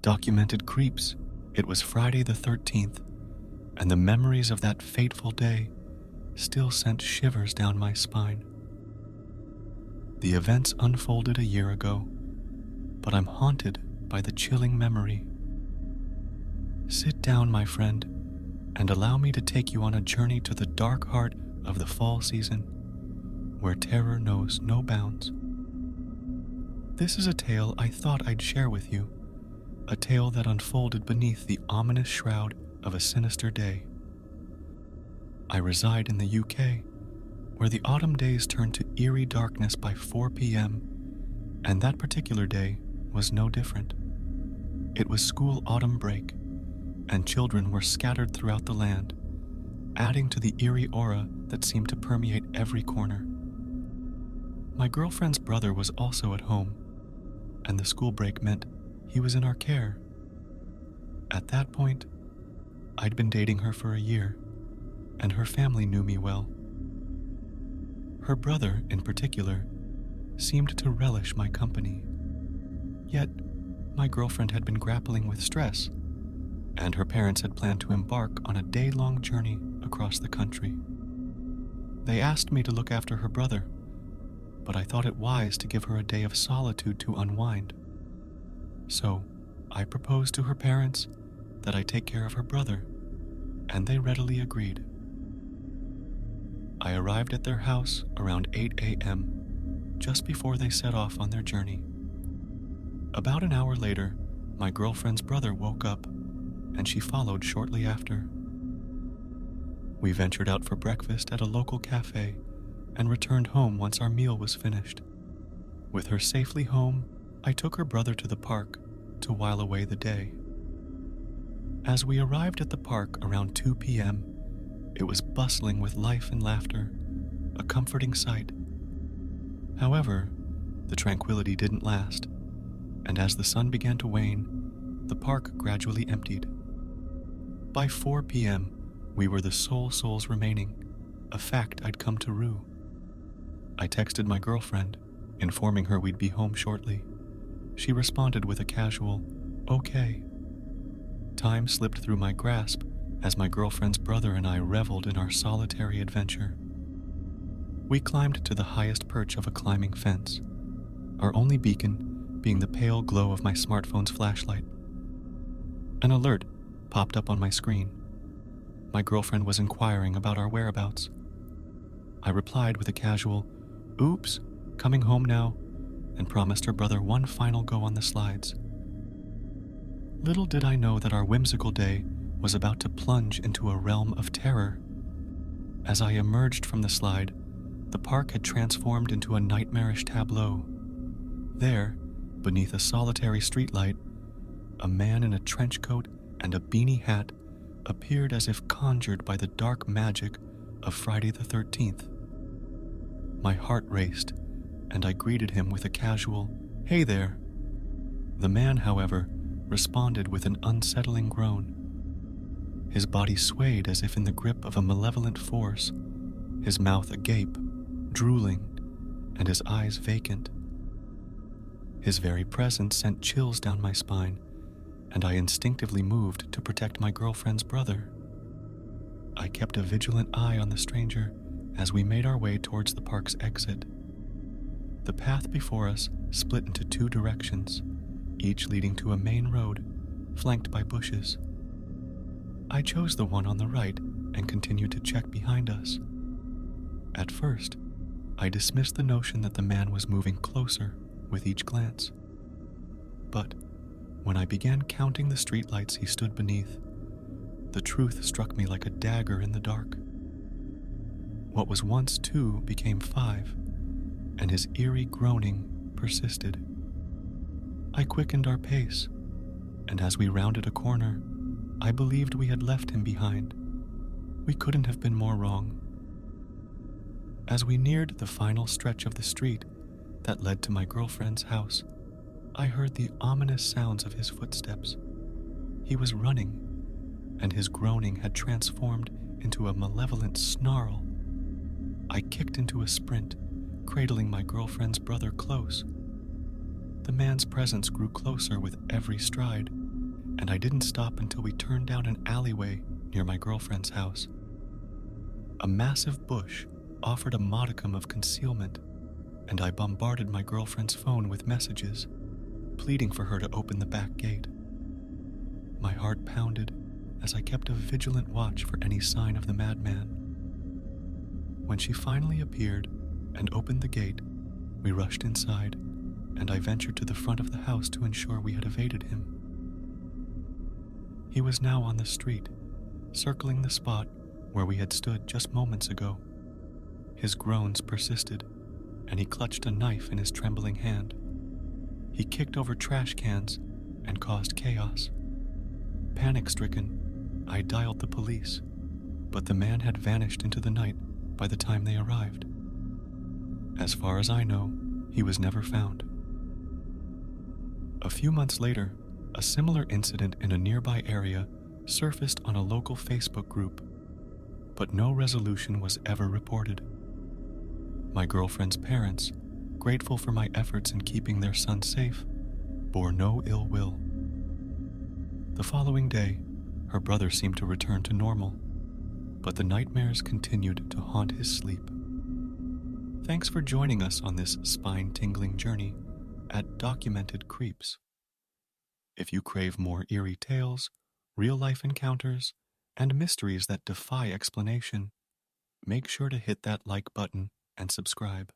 documented creeps. It was Friday the 13th, and the memories of that fateful day still sent shivers down my spine. The events unfolded a year ago, but I'm haunted by the chilling memory. Sit down, my friend, and allow me to take you on a journey to the dark heart of the fall season, where terror knows no bounds. This is a tale I thought I'd share with you, a tale that unfolded beneath the ominous shroud of a sinister day. I reside in the UK, where the autumn days turn to eerie darkness by 4 p.m., and that particular day was no different. It was school autumn break, and children were scattered throughout the land, adding to the eerie aura that seemed to permeate every corner. My girlfriend's brother was also at home, and the school break meant he was in our care. At that point, I'd been dating her for a year, and her family knew me well. Her brother, in particular, seemed to relish my company. Yet, my girlfriend had been grappling with stress, and her parents had planned to embark on a day-long journey across the country. They asked me to look after her brother, but I thought it wise to give her a day of solitude to unwind. So, I proposed to her parents that I take care of her brother, and they readily agreed. I arrived at their house around 8 a.m., just before they set off on their journey. About an hour later, my girlfriend's brother woke up, and she followed shortly after. We ventured out for breakfast at a local cafe and returned home once our meal was finished. With her safely home, I took her brother to the park to while away the day. As we arrived at the park around 2 p.m., it was bustling with life and laughter, a comforting sight. However, the tranquility didn't last, and as the sun began to wane, the park gradually emptied. By 4 p.m., we were the sole souls remaining, a fact I'd come to rue. I texted my girlfriend, informing her we'd be home shortly. She responded with a casual, "Okay." Time slipped through my grasp as my girlfriend's brother and I reveled in our solitary adventure. We climbed to the highest perch of a climbing fence, our only beacon being the pale glow of my smartphone's flashlight. An alert popped up on my screen. My girlfriend was inquiring about our whereabouts. I replied with a casual, "Oops, coming home now," and promised her brother one final go on the slides. Little did I know that our whimsical day was about to plunge into a realm of terror. As I emerged from the slide, the park had transformed into a nightmarish tableau. There, beneath a solitary streetlight, a man in a trench coat and a beanie hat appeared as if conjured by the dark magic of Friday the 13th. My heart raced, and I greeted him with a casual, "Hey there." The man, however, responded with an unsettling groan. His body swayed as if in the grip of a malevolent force, his mouth agape, drooling, and his eyes vacant. His very presence sent chills down my spine, and I instinctively moved to protect my girlfriend's brother. I kept a vigilant eye on the stranger as we made our way towards the park's exit. The path before us split into two directions, each leading to a main road, flanked by bushes. I chose the one on the right and continued to check behind us. At first, I dismissed the notion that the man was moving closer with each glance. But when I began counting the streetlights he stood beneath, the truth struck me like a dagger in the dark. What was once 2 became 5, and his eerie groaning persisted. I quickened our pace, and as we rounded a corner, I believed we had left him behind. We couldn't have been more wrong. As we neared the final stretch of the street that led to my girlfriend's house, I heard the ominous sounds of his footsteps. He was running, and his groaning had transformed into a malevolent snarl. I kicked into a sprint, cradling my girlfriend's brother close. The man's presence grew closer with every stride, and I didn't stop until we turned down an alleyway near my girlfriend's house. A massive bush offered a modicum of concealment, and I bombarded my girlfriend's phone with messages, pleading for her to open the back gate. My heart pounded as I kept a vigilant watch for any sign of the madman. When she finally appeared and opened the gate, we rushed inside, and I ventured to the front of the house to ensure we had evaded him. He was now on the street, circling the spot where we had stood just moments ago. His groans persisted, and he clutched a knife in his trembling hand. He kicked over trash cans and caused chaos. Panic-stricken, I dialed the police, but the man had vanished into the night by the time they arrived. As far as I know, he was never found. A few months later, a similar incident in a nearby area surfaced on a local Facebook group, but no resolution was ever reported. My girlfriend's parents, grateful for my efforts in keeping their son safe, bore no ill will. The following day, her brother seemed to return to normal, but the nightmares continued to haunt his sleep. Thanks for joining us on this spine-tingling journey at Documented Creeps. If you crave more eerie tales, real-life encounters, and mysteries that defy explanation, make sure to hit that like button and subscribe.